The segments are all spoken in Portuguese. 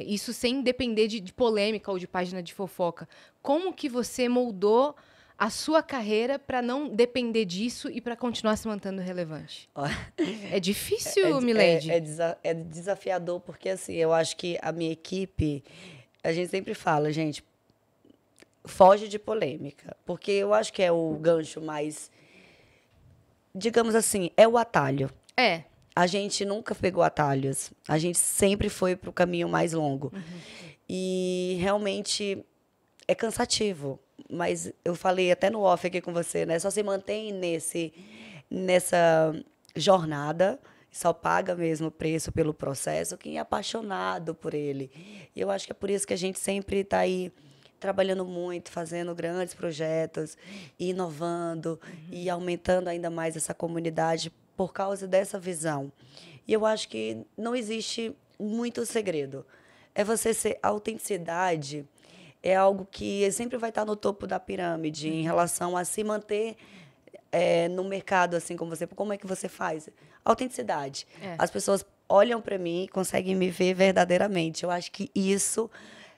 isso sem depender de polêmica ou de página de fofoca. Como que você moldou a sua carreira para não depender disso e para continuar se mantendo relevante? Ó, É difícil, Milady. é desafiador, porque assim, eu acho que a minha equipe, a gente sempre fala, gente, foge de polêmica, porque eu acho que é o gancho mais, digamos assim, é o atalho. É. A gente nunca pegou atalhos, a gente sempre foi para o caminho mais longo. E realmente é cansativo, mas eu falei até no off aqui com você, né? Só se mantém nessa jornada, só paga mesmo o preço pelo processo quem é apaixonado por ele. E eu acho que é por isso que a gente sempre está aí trabalhando muito, fazendo grandes projetos, e inovando e aumentando ainda mais essa comunidade por causa dessa visão. E eu acho que não existe muito segredo. É você ser autenticidade é algo que sempre vai estar no topo da pirâmide em relação a se manter no mercado, assim como você. Como é que você faz? Autenticidade. É. As pessoas olham para mim e conseguem me ver verdadeiramente. Eu acho que isso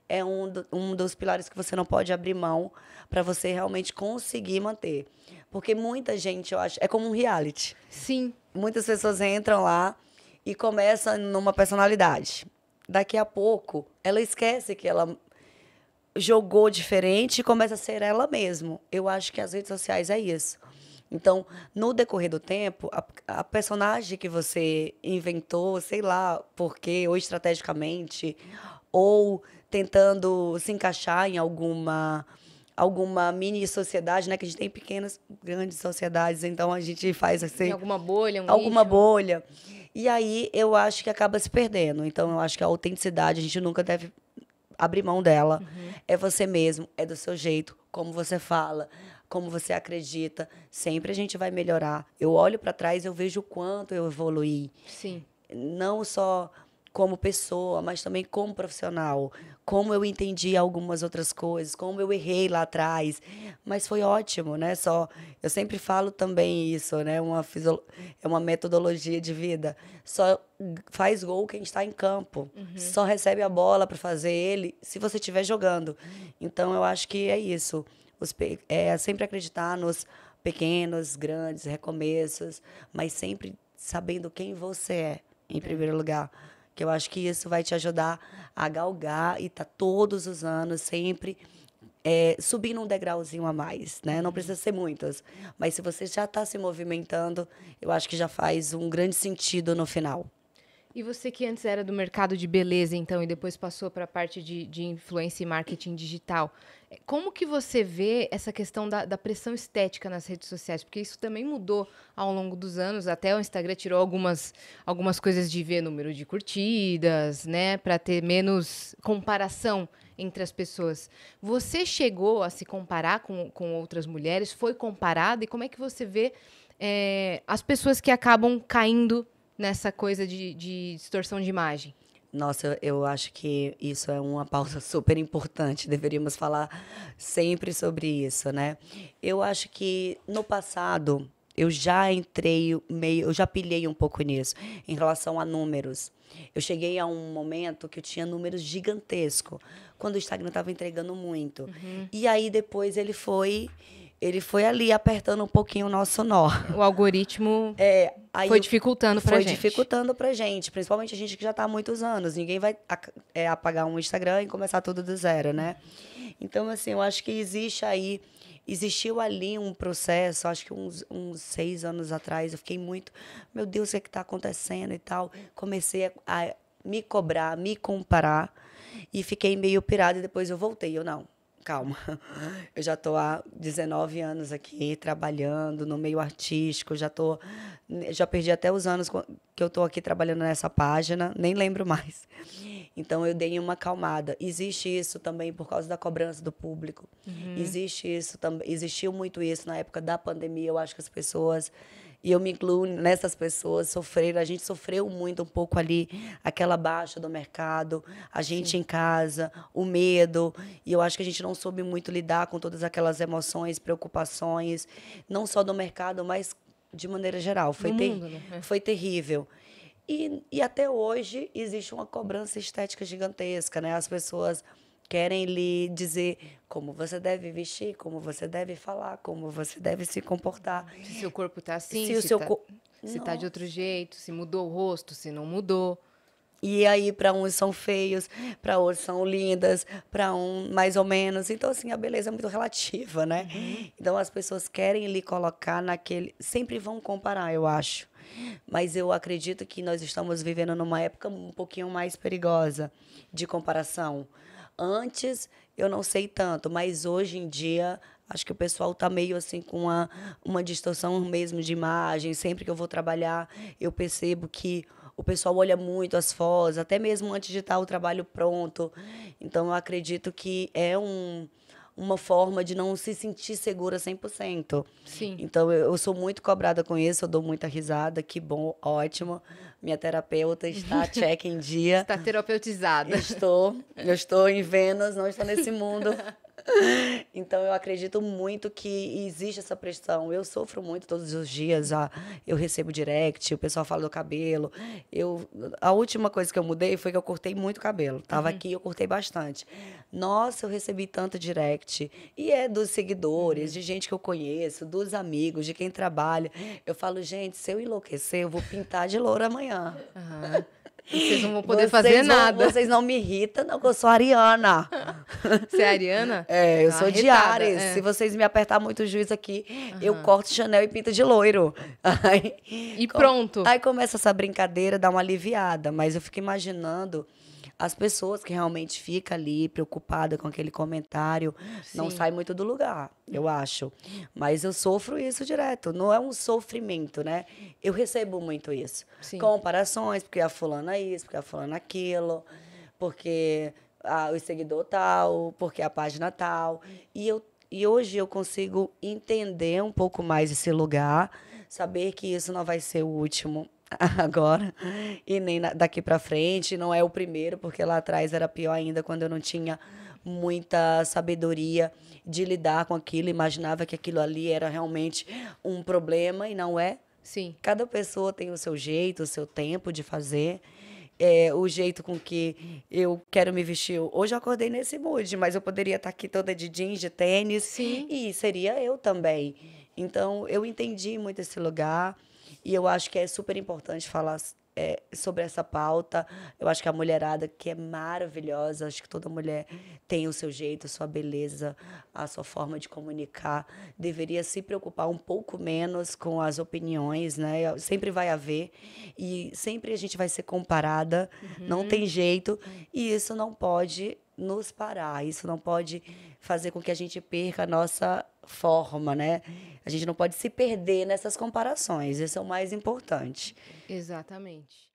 é um dos pilares que você não pode abrir mão para você realmente conseguir manter. Porque muita gente, eu acho, é como um reality. Sim. Muitas pessoas entram lá e começam numa personalidade. Daqui a pouco, ela esquece que ela jogou diferente e começa a ser ela mesma. Eu acho que as redes sociais é isso. Então, no decorrer do tempo, a personagem que você inventou, sei lá por quê, ou estrategicamente, ou tentando se encaixar em alguma mini sociedade, né? Que a gente tem pequenas, grandes sociedades, então a gente faz Em assim, alguma bolha, um alguma nicho. bolha. E aí eu acho que acaba se perdendo. Então eu acho que a autenticidade a gente nunca deve abrir mão dela. É você mesmo, é do seu jeito, como você fala, como você acredita. Sempre a gente vai melhorar. Eu olho para trás, eu vejo o quanto eu evoluí. Sim. Não só como pessoa, mas também como profissional. Como eu entendi algumas outras coisas, como eu errei lá atrás. Mas foi ótimo, né? Eu sempre falo também isso, né? É uma metodologia de vida. Só faz gol quem está em campo. Só recebe a bola para fazer ele se você estiver jogando. Então, eu acho que é isso. É sempre acreditar nos pequenos, grandes recomeços, mas sempre sabendo quem você é, em primeiro lugar. Que eu acho que isso vai te ajudar a galgar e tá todos os anos sempre subindo um degrauzinho a mais, né? Não precisa ser muitos, mas se você já está se movimentando, eu acho que já faz um grande sentido no final. E você que antes era do mercado de beleza, então, e depois passou para a parte de influência e marketing digital, como que você vê essa questão da pressão estética nas redes sociais? Porque isso também mudou ao longo dos anos, até o Instagram tirou algumas coisas de ver número de curtidas, né, para ter menos comparação entre as pessoas. Você chegou a se comparar com outras mulheres? Foi comparada? E como é que você vê as pessoas que acabam caindo nessa coisa de distorção de imagem? Nossa, eu acho que isso é uma pauta super importante. Deveríamos falar sempre sobre isso, né? Eu acho que no passado eu já eu já pilhei um pouco nisso em relação a números. Eu cheguei a um momento que eu tinha números gigantescos, quando o Instagram estava entregando muito. E aí depois ele foi ali apertando um pouquinho o nosso nó. O algoritmo Aí foi dificultando pra foi gente. dificultando pra gente, principalmente a gente que já está há muitos anos. Ninguém vai apagar um Instagram e começar tudo do zero, né? Então, assim, eu acho que existiu ali um processo, acho que uns 6 anos atrás, eu fiquei muito, meu Deus, o que é que está acontecendo e tal. Comecei a me cobrar, me comparar e fiquei meio pirada e depois eu voltei. Eu não, calma. Eu já estou há 19 anos aqui trabalhando no meio artístico, já perdi até os anos que eu estou aqui trabalhando nessa página, nem lembro mais. Então eu dei uma acalmada. Existe isso também por causa da cobrança do público. Existe isso também, existiu muito isso na época da pandemia. Eu acho que as pessoas, e eu me incluo nessas pessoas, a gente sofreu muito um pouco ali, aquela baixa do mercado, a gente em casa, o medo, e eu acho que a gente não soube muito lidar com todas aquelas emoções, preocupações, não só do mercado, mas de maneira geral. No mundo, né? Foi terrível. E até hoje existe uma cobrança estética gigantesca, né? As pessoas querem lhe dizer como você deve vestir, como você deve falar, como você deve se comportar. Se seu corpo tá assim, Se o seu corpo... se tá de outro Nossa. jeito, se mudou o rosto, se não mudou. E aí, para uns são feios, para outros são lindas, para um mais ou menos. Então, assim, a beleza é muito relativa, né? Então, as pessoas querem lhe colocar naquele. Sempre vão comparar, eu acho. Mas eu acredito que nós estamos vivendo numa época um pouquinho mais perigosa de comparação. Antes, eu não sei tanto, mas hoje em dia, acho que o pessoal tá meio assim com uma distorção mesmo de imagem. Sempre que eu vou trabalhar, eu percebo que o pessoal olha muito as fotos, até mesmo antes de estar o trabalho pronto. Então, eu acredito que é uma forma de não se sentir segura 100%. Sim. Então, eu sou muito cobrada com isso, eu dou muita risada, que bom, ótimo. Minha terapeuta está check em dia. Está terapeutizada. Eu estou em Vênus, não estou nesse mundo. Então, eu acredito muito que existe essa pressão. Eu sofro muito todos os dias. Eu recebo direct, o pessoal fala do cabelo. A última coisa que eu mudei foi que eu cortei muito cabelo. Tava aqui, eu cortei bastante. Nossa, eu recebi tanto direct. E é dos seguidores, de gente que eu conheço, dos amigos, de quem trabalha. Eu falo, gente, se eu enlouquecer, eu vou pintar de louro amanhã. Aham. Vocês não vão poder fazer nada. Vocês não me irritam, não, que eu sou ariana. Você é ariana? É, eu Tá sou de arretada, Áries. é. Se vocês me apertar muito o juiz aqui, eu corto Chanel e pinto de loiro. Aí, E pronto. Aí começa essa brincadeira, dá uma aliviada. Mas eu fico imaginando as pessoas que realmente ficam ali preocupadas com aquele comentário. Não Sim. sai muito do lugar, eu acho. Mas eu sofro isso direto. Não é um sofrimento, né? Eu recebo muito isso. Sim. Comparações, porque a fulana isso, porque a fulana aquilo, porque o seguidor tal, porque a página tal. E hoje eu consigo entender um pouco mais esse lugar, saber que isso não vai ser o último agora e nem daqui para frente, não é o primeiro, porque lá atrás era pior ainda quando eu não tinha muita sabedoria de lidar com aquilo, imaginava que aquilo ali era realmente um problema e não é. Sim. Cada pessoa tem o seu jeito, o seu tempo de fazer. O jeito com que eu quero me vestir. Hoje eu acordei nesse mood, mas eu poderia estar aqui toda de jeans, de tênis. Sim. E seria eu também. Então, eu entendi muito esse lugar. E eu acho que é super importante falar sobre essa pauta. Eu acho que a mulherada, que é maravilhosa, acho que toda mulher tem o seu jeito, a sua beleza, a sua forma de comunicar. Deveria se preocupar um pouco menos com as opiniões, né? Sempre vai haver. E sempre a gente vai ser comparada, não tem jeito. E isso não pode nos parar, isso não pode fazer com que a gente perca a nossa forma, né? A gente não pode se perder nessas comparações, isso é o mais importante. Exatamente.